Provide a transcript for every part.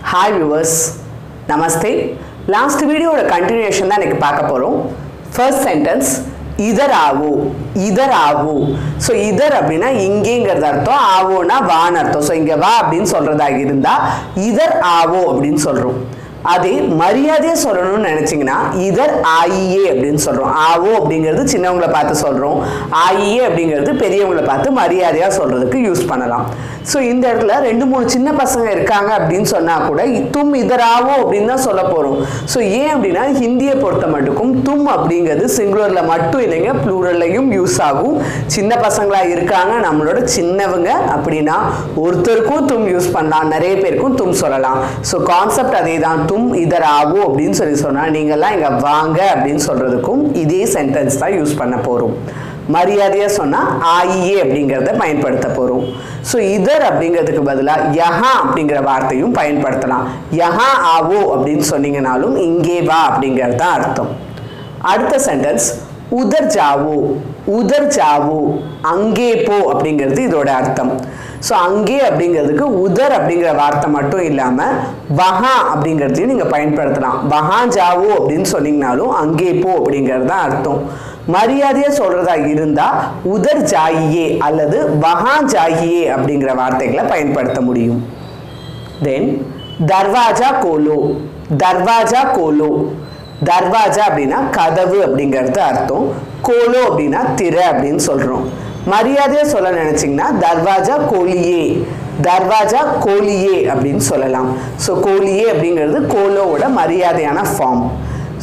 Hi viewers, Namaste. Last video oda continuation தான் இன்னைக்கு பார்க்க போறோம். First sentence இதர் ஆவோ இதர் ஆவோ. ஸோ இதர் அப்படின்னா இங்கேங்கிறது அர்த்தம், ஆவோனா வான்னு அர்த்தம். ஸோ இங்கே வா அப்படின்னு சொல்றதாக இருந்தா இதர் ஆவோ அப்படின்னு சொல்றோம். அதே மரியாதையை சொல்லணும்னு நினைச்சிங்கன்னா இதர் ஆயியே அப்படின்னு சொல்கிறோம். ஆவோ அப்படிங்கிறது சின்னவங்களை பார்த்து சொல்கிறோம், ஆயியே அப்படிங்கிறது பெரியவங்களை பார்த்து மரியாதையாக சொல்கிறதுக்கு யூஸ் பண்ணலாம். ஸோ இந்த இடத்துல 2-3 சின்ன பசங்க இருக்காங்க அப்படின்னு சொன்னால் கூட தும் இதராவோ அப்படின்னு தான் சொல்ல போகிறோம். ஸோ ஏன் அப்படின்னா ஹிந்தியை பொறுத்த மட்டுக்கும் தும் அப்படிங்கிறது சிங்குலரில் மட்டும் இல்லைங்க, ப்ளூரல்லையும் யூஸ் ஆகும். சின்ன பசங்களாக இருக்காங்க நம்மளோட சின்னவங்க அப்படின்னா ஒருத்தருக்கும் தும் யூஸ் பண்ணலாம், நிறைய பேருக்கும் தும் சொல்லலாம். ஸோ கான்செப்ட் அதே தான். தும் இதர் ஆவோ அப்படின்னு சொன்னால் நீங்கள்லாம் இங்கே வாங்க அப்படின்னு சொல்கிறதுக்கும் இதே சென்டென்ஸ் தான் யூஸ் பண்ண போகிறோம். மரியாதையாக சொன்னால் ஆயியே அப்படிங்கிறத பயன்படுத்த போகிறோம். ஸோ இதர் அப்படிங்கிறதுக்கு பதிலாக யஹா அப்படிங்கிற வார்த்தையும் பயன்படுத்தலாம். யஹா ஆவோ அப்படின்னு சொன்னீங்கனாலும் இங்கே வா அப்படிங்கிறது தான் அர்த்தம். அடுத்த சென்டென்ஸ் உதர் ஜாவோ உதர் ஜாவோ, அங்கே போ அப்படிங்கிறது இதோட அர்த்தம். ஸோ அங்கே அப்படிங்கிறதுக்கு உதர் அப்படிங்கிற வார்த்தை மட்டும் இல்லாமல் வஹா அப்படிங்கிறதையும் நீங்கள் பயன்படுத்தலாம். வஹா ஜாவோ அப்படின்னு சொன்னீங்கனாலும் அங்கே போ அப்படிங்கிறது தான் அர்த்தம். மரியாதையாக சொல்கிறதா இருந்தால் உதர் ஜாயியே அல்லது வஹா ஜாயியே அப்படிங்கிற வார்த்தைகளை பயன்படுத்த முடியும். தென் தர்வாஜா கோலோ தர்வாஜா கோலோ. தர்வாஜா அப்படின்னா கதவு அப்படிங்கிறது அர்த்தம், கோலோ அப்படின்னா திரை அப்படின்னு சொல்கிறோம். மரியாதையாக சொல்ல நினச்சிங்கன்னா தர்வாஜா கோலியே தர்வாஜா கோலியே அப்படின்னு சொல்லலாம். ஸோ கோலியே அப்படிங்கிறது கோலோவோட மரியாதையான ஃபார்ம்.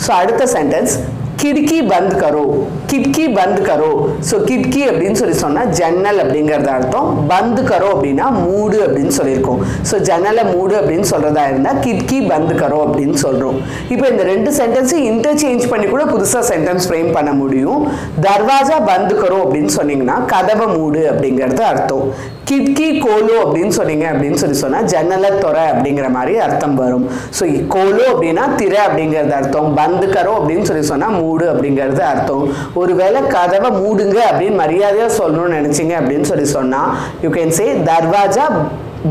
ஸோ அடுத்த சென்டென்ஸ் கிட்கி பந்த் கரோ கிட்கி பந்த் கரோ. ஸோ கிட்கி அப்படின்னு சொன்னால் ஜன்னல் அப்படிங்கிறது அர்த்தம், பந்த் கரோ அப்படின்னா மூடு அப்படின்னு சொல்லியிருக்கோம். ஸோ ஜன்னலை மூடு அப்படின்னு சொல்கிறதா இருந்தால் கிட்கி பந்த் கரோ அப்படின்னு சொல்கிறோம். இப்போ இந்த 2 சென்டென்ஸையும் இன்டர்சேஞ்ச் பண்ணி கூட புதுசாக சென்டென்ஸ் ஃப்ரேம் பண்ண முடியும். தர்வாஜா பந்த் கரோ அப்படின்னு சொன்னீங்கன்னா கதவை மூடு அப்படிங்கிறது அர்த்தம். கிட்கி கோலோ அப்படின்னு சொன்னீங்க அப்படின்னு சொன்னால் ஜன்னலை தொற அப்படிங்கிற மாதிரி அர்த்தம் வரும். ஸோ கோலோ அப்படின்னா திரை அப்படிங்கிறது அர்த்தம், பந்து கரோ அப்படின்னு சொன்னால் மூடு அப்படிங்கிறது அர்த்தம். ஒருவேளை கதவை மூடுங்க அப்படின்னு மரியாதையாக சொல்லணும்னு நினச்சிங்க அப்படின்னு சொன்னால் யூ கேன் சே தர்வாஜா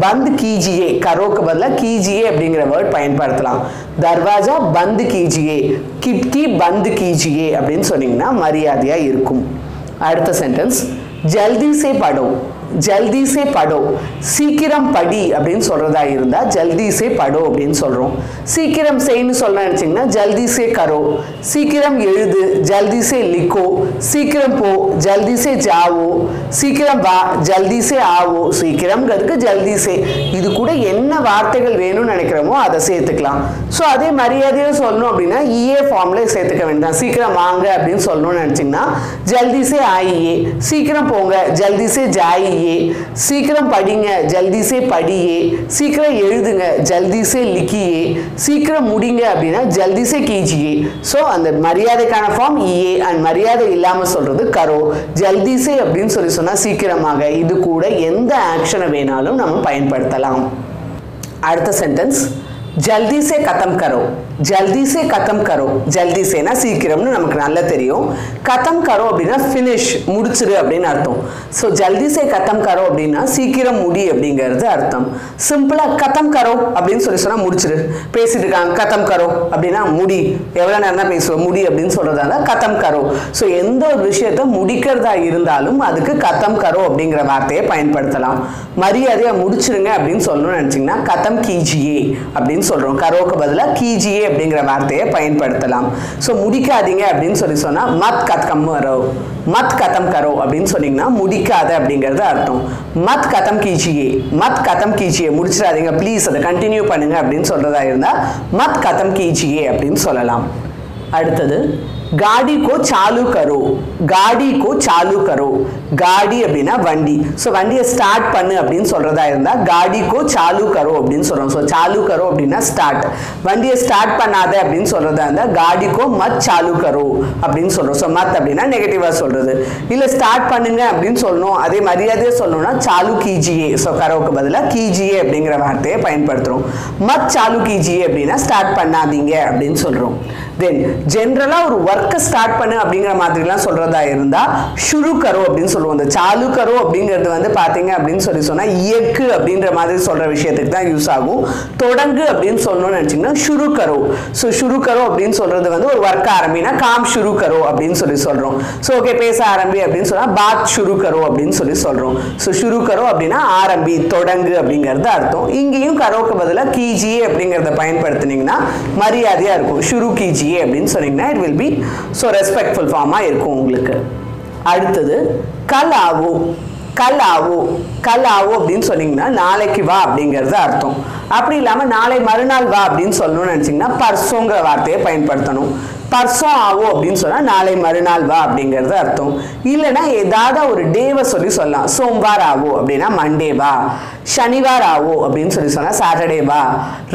பந்த் கீஜியே, கரோக்கு பதிலாக கீஜியே அப்படிங்கிற வேர்ட் பயன்படுத்தலாம். தர்வாஜா பந்த் கீஜியே, கிட்கி பந்த் கீஜியே அப்படின்னு சொன்னீங்கன்னா மரியாதையாக இருக்கும். அடுத்த சென்டென்ஸ் ஜல்தி சே படோ ஜல்தி சே படோ. சீக்கிரம் படி அப்படின்னு சொல்கிறதா இருந்தால் ஜல்தி சே படோ அப்படின்னு சொல்கிறோம். சீக்கிரம் செய்ன்னு சொல்ல நினச்சிங்கன்னா ஜல்தி சே கரோ. சீக்கிரம் எழுது ஜல்தி சே லிக்கோ. சீக்கிரம் போ ஜல்தி சே ஜாவோ. சீக்கிரம் வா ஜல்தி சே ஆவோ. சீக்கிரம்ங்கிறதுக்கு ஜல்தி சே. இது கூட என்ன வார்த்தைகள் வேணும்னு நினைக்கிறோமோ அதை சேர்த்துக்கலாம். ஸோ அதே மரியாதையாக சொல்லணும் அப்படின்னா இஏ ஃபார்மில் சேர்த்துக்க வேண்டாம். சீக்கிரம் வாங்க அப்படின்னு சொல்லணும்னு நினச்சிங்கன்னா ஜல்தி சே ஆயியே. சீக்கிரம் போங்க ஜல்தி சே ஜாயியே. சீக்கிரம் படிங்க ஜல்தி சே படியே. சீக்கிரம் எழுதுங்க ஜல்தி சே லிக்கியே. சீக்கிரம் முடிங்க அப்படின்னா ஜல்தி சே கீஜியே. ஸோ அந்த மரியாதைக்கான ஃபார்ம் இஏ அண்ட் மரியாதை இல்லாமல் சொல்றது கரோ. ஜல்தி சே அப்படின்னு சொன்னால் சீக்கிரமாக. இது கூட எந்த ஆக்ஷனை வேணாலும் நம்ம பயன்படுத்தலாம். அடுத்த சென்டென்ஸ் ஜல்தி சே கதம் கரோ ஜல்தி சே கதம் கரோ. ஜல்தி சேனா சீக்கிரம்னு நமக்கு நல்லா தெரியும். கதம் கரோ அப்படின்னா ஃபினிஷ் முடிச்சிரு அப்படின்னு அர்த்தம். ஸோ ஜல்தி சே கதம் கரோ அப்படின்னா சீக்கிரம் முடி அப்படிங்கிறது அர்த்தம். சிம்பிளாக கதம் கரோ அப்படின்னு சொன்னால் முடிச்சிரு. பேசிட்டு இருக்காங்க கதம் கரோ அப்படின்னா முடி, எவ்வளோ நேரம் தான் பேசுவோம் முடி அப்படின்னு சொல்கிறதா கதம் கரோ. ஸோ எந்த ஒரு விஷயத்த முடிக்கிறதா இருந்தாலும் அதுக்கு கதம் கரோ அப்படிங்கிற வார்த்தையை பயன்படுத்தலாம். மரியாதையாக முடிச்சிருங்க அப்படின்னு சொல்லணும்னு நினச்சிங்கன்னா கதம் கீஜியே அப்படின்னு சொல்கிறோம். கரோக்கு பதிலாக கீஜியே அப்படிங்கிற வார்த்தையை பயன்படுத்தலாம். ஸோ முடிக்காதீங்க அப்படின்னு சொன்னால் மத் கதம் கரோ மத் கதம் கரோ அப்படின்னு சொன்னீங்கன்னா முடிக்காத அப்படிங்கிறது அர்த்தம். மத் கதம் கீஜியே மத் கதம் கீஜியே, முடிச்சிடாதீங்க ப்ளீஸ் அதை கண்டினியூ பண்ணுங்க அப்படின்னு சொல்றதா இருந்தால் மத் கதம் கீஜியே அப்படின்னு சொல்லலாம். அடுத்தது गाड़ी को चालू करो गाड़ी को चालू करो. गाड़ी அப்படினா வண்டி. சோ வண்டியை ஸ்டார்ட் பண்ணு அப்படினு சொல்றதா இருந்தா गाड़ी को चालू करो அப்படினு சொல்றோம். சோ चालू करो அப்படினா ஸ்டார்ட். வண்டியை ஸ்டார்ட் பண்ணாத அப்படினு சொல்றதா இருந்தா गाड़ी को मत चालू करो அப்படினு சொல்றோம். சோ மத் அப்படினா நெகட்டிவா சொல்றது. இல்ல ஸ்டார்ட் பண்ணுங்க அப்படினு சொல்லணும். அதே மரியாதையா சொல்லணும்னா चालू कीजिए. சோ கரோக்கு பதிலா कीजिए அப்படிங்கற வார்த்தையை பயன்படுத்துறோம். मत चालू कीजिए அப்படினா ஸ்டார்ட் பண்ணாதீங்க அப்படினு சொல்றோம். தென் ஜெனரலா ஒரு வர்க்க ஸ்டார்ட் பண்ணு அப்படிங்கிற மாதிரிலாம் சொல்றதா இருந்தா शुरू करो அப்படின்னு சொல்றோம். சொல்லுவோம். இந்த சாலு கரோ அப்படிங்கிறது வந்து பார்த்தீங்க அப்படின்னு சொன்னால் இயக்கு அப்படின்ற மாதிரி சொல்கிற விஷயத்துக்கு தான் யூஸ் ஆகும். தொடங்கு அப்படின்னு சொல்லணும்னு நினச்சிங்கன்னா ஷுரு கரோ. ஸோ ஷுரு கரோ அப்படின்னு சொல்கிறது வந்து ஒரு ஒர்க் ஆரம்பினா காம் ஷுரு கரோ அப்படின்னு சொல்கிறோம். ஸோ ஓகே பேச ஆரம்பி அப்படின்னு சொன்னால் பாத் ஷுரு கரோ அப்படின்னு சொல்கிறோம். ஸோ ஷுரு கரோ அப்படின்னா ஆரம்பி தொடங்கு அப்படிங்கிறது அர்த்தம். இங்கேயும் கரோக்கு பதிலாக கீஜியே அப்படிங்கிறத பயன்படுத்தினீங்கன்னா மரியாதையாக இருக்கும். ஷுரு கீஜியே அப்படின்னு சொன்னீங்கன்னா it will be so respectful ஃபார்மாக இருக்கும் உங்களுக்கு. அடுத்தது கல் ஆவோ. கல் ஆவோ கல் ஆவோ அப்படின்னு சொன்னீங்கன்னா நாளைக்கு வா அப்படிங்கிறது அர்த்தம். அப்படி இல்லாமல் நாளை மறுநாள் வா அப்படின்னு சொல்லணும்னு நினச்சிங்கன்னா பர்சோங்கிற வார்த்தையை பயன்படுத்தணும். பர்சோம் ஆவோ அப்படின்னு சொன்னால் நாளை மறுநாள் வா அப்படிங்கிறது அர்த்தம். இல்லைன்னா ஏதாவது ஒரு டேவை சொல்லலாம். சோம்வார் ஆவோ அப்படின்னா மண்டே வா, சனிவார் ஆவோ அப்படின்னு சொன்னால் சாட்டர்டே வா,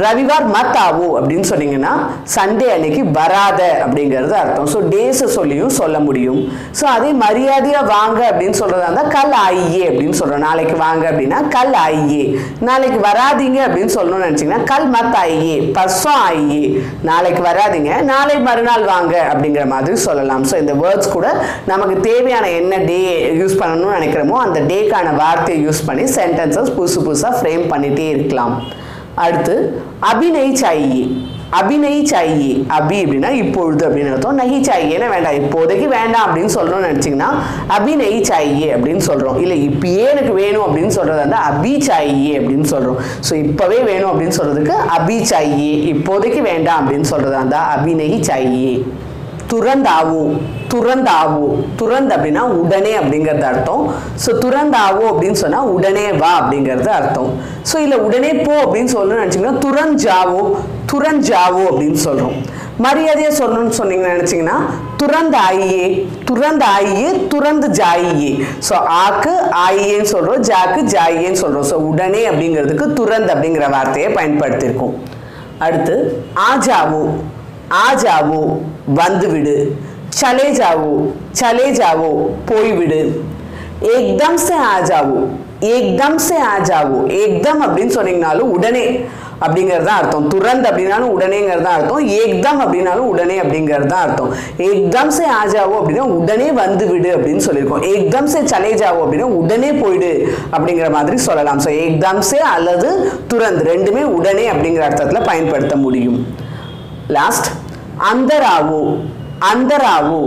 ரவிவார் மத் ஆவோ அப்படின்னு சொன்னீங்கன்னா சண்டே அன்னைக்கு வராத அப்படிங்கிறது அர்த்தம். ஸோ டேஸை சொல்லியும் சொல்ல முடியும். ஸோ அதே மரியாதையாக வாங்க அப்படின்னு சொல்கிறதா இருந்தால் கல் ஆயியே அப்படின்னு சொல்கிறோம். நாளைக்கு வாங்க அப்படின்னா கல் ஆயியே. நாளைக்கு வராதிங்க அப்படின்னு சொல்லணும்னு நினச்சிங்கன்னா கல் மத் ஆயியே, பர்சோம் ஆயியே. நாளைக்கு வராதிங்க, நாளை மறுநாள் வாங்க அப்படிங்கிற மாதிரி சொல்லலாம். ஸோ இந்த வேர்ட்ஸ் கூட நமக்கு தேவையான என்ன டே யூஸ் பண்ணணும்னு நினைக்கிறோமோ அந்த டேக்கான வார்த்தையை யூஸ் பண்ணி சென்டென்சஸ் புதுசாக ஃப்ரேம் பண்ணிகிட்டே இருக்கலாம். அடுத்து அபிநய் சாயியே. அபிநய் சாயியே. அபி அப்படின்னா இப்பொழுது அப்படின்னு அர்த்தம். நகி சாயியேன்னா வேண்டாம், இப்போதைக்கு வேண்டாம் அப்படின்னு சொல்லணும்னு நினச்சிங்கன்னா அபிநய் சாயியே அப்படின்னு சொல்கிறோம். இல்லை இப்பயே எனக்கு வேணும் அப்படின்னு சொல்கிறதா இருந்தால் அபி சாயியே அப்படின்னு சொல்கிறோம். ஸோ இப்போவே வேணும் அப்படின்னு சொல்கிறதுக்கு அபி சாயியே, இப்போதைக்கு வேண்டாம் அப்படின்னு சொல்கிறதா இருந்தால் அபிநய் சாயியே. துரந்தாவோ. துரந்தாவோ துரந்த் அப்படின்னா உடனே அப்படிங்கிறது அர்த்தம். ஸோ துரந்தாவோ அப்படின்னு சொன்னால் உடனே வா அப்படிங்கிறது அர்த்தம். ஸோ இல்லை உடனே போ அப்படின்னு சொல்லணும்னு நினச்சிங்கன்னா துரஞ்சாவோ துரஞ்சாவோ அப்படின்னு சொல்கிறோம். மரியாதையாக சொல்லணும்னு சொன்னீங்கன்னு நினச்சிங்கன்னா துரந்து ஆயியே துரந்து ஆயியே துரந்து ஜாயியே. ஸோ ஆக்கு ஆயியேன்னு சொல்கிறோம், ஜாக்கு ஜாயியேன்னு சொல்கிறோம். ஸோ உடனே அப்படிங்கிறதுக்கு துரந்த் அப்படிங்கிற வார்த்தையை பயன்படுத்தியிருக்கோம். அடுத்து ஆஜாவோ. ஆஜாவோ வந்துவிடு. சலே ஜாவோ சலே ஜாவோ போய்விடு. ஏக்தம் சே ஆஜாவோ ஏக்தம் சே ஆஜாவோ. ஏக்தம் அப்படின்னு சொன்னீங்கனாலும் உடனே அப்படிங்கிறது தான் அர்த்தம். துரந்த் அப்படின்னாலும் உடனேங்கிறது தான் அர்த்தம். ஏக்தம் அப்படின்னாலும் உடனே அப்படிங்கிறது தான் அர்த்தம். ஏக்தம் சே ஆஜாவோ அப்படின்னா உடனே வந்து விடு அப்படின்னு சொல்லியிருக்கோம். ஏக்தம் சே சலே ஜாவோ அப்படின்னா உடனே போயிடு அப்படிங்கிற மாதிரி சொல்லலாம். ஸோ ஏக்தம் சே அல்லது துரந்த் ரெண்டுமே உடனே அப்படிங்கிற அர்த்தத்தில் பயன்படுத்த முடியும். லாஸ்ட் அந்தராவோ. அந்தராவோ.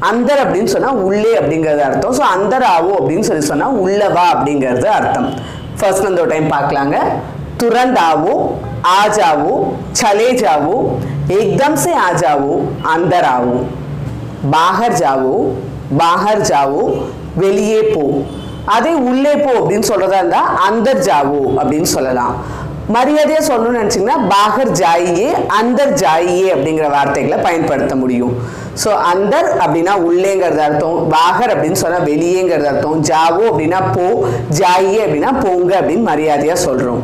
அந்தர் அப்படின்னு சொன்னால் உள்ளே அப்படிங்கிறது அர்த்தம். ஸோ அந்தராவோ அப்படின்னு சொன்னால் உள்ளவா அப்படிங்கிறது அர்த்தம். ஃபர்ஸ்ட் அந்த ஒரு டைம் பார்க்கலாங்க. तुरंत आ जाओ, चले जाओ, एकदम से आ जाओ, अंदर आओ, बाहर जाओ, வெளியே போ. அதே உள்ளே போ அப்படின்னு சொல்றதா இருந்தா अंदर जाओ அப்படின்னு சொல்லலாம். மரியாதையா சொல்லணும்னு நினைச்சீங்கன்னா बाहर जाइए, अंदर जाइए அப்படிங்கிற வார்த்தைகளை பயன்படுத்த முடியும். ஸோ அந்தர் அப்படின்னா உள்ளேங்கிறது அர்த்தம், பாகர் அப்படின்னு சொன்னா வெளியேங்கிறது அர்த்தம், ஜாவோ அப்படின்னா போ, ஜாயியே அப்படின்னா போங்க அப்படின்னு மரியாதையா சொல்றோம்.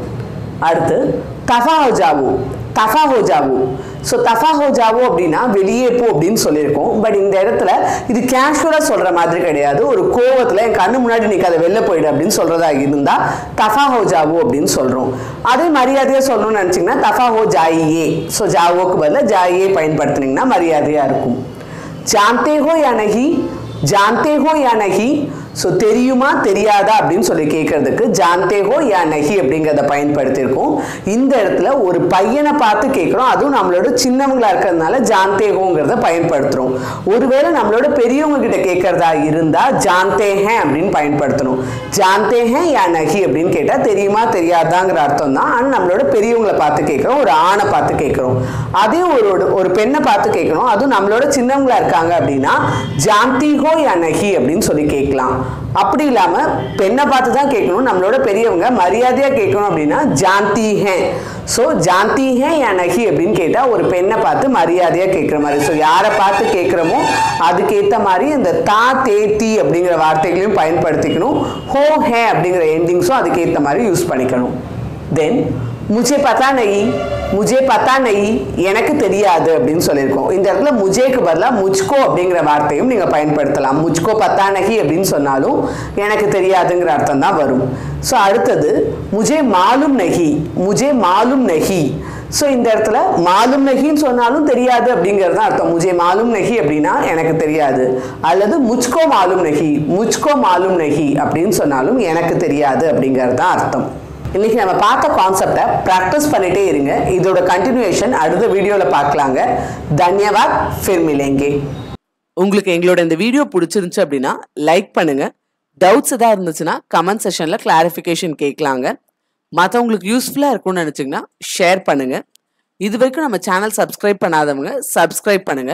அடுத்து தஃபா ஹோ ஜாவோ, தஃபா ஹோ ஜாவோ. ஸோ தஃபா ஹோ ஜாவோ அப்படின்னா வெளியே போ அப்படின்னு சொல்லியிருக்கோம். பட் இந்த இடத்துல இது கேஷுவலாக சொல்கிற மாதிரி கிடையாது. ஒரு கோவத்தில் என் கண்ணு முன்னாடி நீக்கு அதை வெளில போயிடு அப்படின்னு சொல்கிறதா இருந்தால் தஃபா ஹோ ஜாவோ அப்படின்னு சொல்கிறோம். அதே மரியாதையாக சொல்லணும்னு நினச்சிங்கன்னா தஃபா ஹோ ஜாயியே. ஸோ ஜாவோக்கு பதிலாக ஜாயியே பயன்படுத்தினீங்கன்னா மரியாதையாக இருக்கும். जानते हो या नहीं, जानते हो या नहीं. ஸோ தெரியுமா தெரியாதா அப்படின்னு சொல்லி கேட்கறதுக்கு ஜான்தே ஹோ யா நஹி அப்படிங்கிறத பயன்படுத்தியிருக்கோம். இந்த இடத்துல ஒரு பையனை பார்த்து கேட்குறோம், அதுவும் நம்மளோட சின்னவங்களா இருக்கிறதுனால ஜான்தே ஹோங்கிறத பயன்படுத்துகிறோம். ஒருவேளை நம்மளோட பெரியவங்க கிட்ட கேட்கறதா இருந்தால் ஜான்தே ஹே அப்படின்னு பயன்படுத்தணும். ஜான்தே ஹே யா நஹி அப்படின்னு கேட்டால் தெரியுமா தெரியாதாங்கிற அர்த்தம் தான். ஆனால் நம்மளோட பெரியவங்களை பார்த்து கேட்குறோம், ஒரு ஆணை பார்த்து கேட்குறோம். அதே ஒரு பெண்ணை பார்த்து கேட்கணும், அதுவும் நம்மளோட சின்னவங்களா இருக்காங்க அப்படின்னா ஜான்தி ஹோ யா நஹி அப்படின்னு சொல்லி கேட்கலாம். அப்படி இல்லாம பெண்ணை பார்த்து தான் கேட்கணும், நம்மளோட பெரியவங்க மரியாதையா கேட்கணும் அப்படின்னா ஜான்தி ஹே. ஸோ ஜான்தி ஹே யா நஹி அப்படின்னு கேட்டால் ஒரு பெண்ணை பார்த்து மரியாதையா கேட்குற மாதிரி. ஸோ யாரை பார்த்து கேட்குறோமோ அதுக்கேற்ற மாதிரி இந்த தா தே தி அப்படிங்கிற வார்த்தைகளையும் பயன்படுத்திக்கணும். ஹோ ஹே அப்படிங்கிற எண்டிங்ஸும் அதுக்கேற்ற மாதிரி யூஸ் பண்ணிக்கணும். தென் முझे पता नहीं, मुझे पता नहीं, எனக்கு தெரியாது அப்படின்னு சொல்லியிருக்கோம். இந்த இடத்துல முஜேக்கு பதிலாக முஜ்கோ அப்படிங்கிற வார்த்தையும் நீங்கள் பயன்படுத்தலாம். முஜ்கோ பத்தா நஹி அப்படின்னு சொன்னாலும் எனக்கு தெரியாதுங்கிற அர்த்தம் தான் வரும். ஸோ அடுத்தது முஜே மாலும் நஹி, முஜே மாலும் நஹி. ஸோ இந்த இடத்துல மாலும் நஹின்னு சொன்னாலும் தெரியாது அப்படிங்கிறது தான் அர்த்தம். முஜே மாலும் நஹி அப்படின்னா எனக்கு தெரியாது, அல்லது முச்கோ மாலும் நஹி, முச்கோ மாலும் நஹி அப்படின்னு சொன்னாலும் எனக்கு தெரியாது அப்படிங்கிறது தான் அர்த்தம். இன்னைக்கு நம்ம பார்த்த கான்செப்டை ப்ராக்டிஸ் பண்ணிட்டே இருங்க. இதோட கண்டினியூஷன் அடுத்த வீடியோவில் பார்க்கலாங்க. தன்யவாத், ஃபிர் மிலேங்கே. உங்களுக்கு எங்களோட இந்த வீடியோ பிடிச்சிருந்துச்சு அப்படின்னா லைக் பண்ணுங்க. டவுட்ஸ் எதாவது இருந்துச்சுன்னா கமெண்ட் செஷன்ல கிளாரிஃபிகேஷன் கேட்கலாங்க. மற்றவங்களுக்கு யூஸ்ஃபுல்லாக இருக்கும்னு நினச்சிங்கன்னா ஷேர் பண்ணுங்க. இது வரைக்கும் நம்ம சேனல் சப்ஸ்கிரைப் பண்ணாதவங்க சப்ஸ்கிரைப் பண்ணுங்க.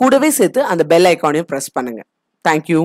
கூடவே சேர்த்து அந்த பெல் ஐக்கானையும் ப்ரெஸ் பண்ணுங்க. தேங்க்யூ.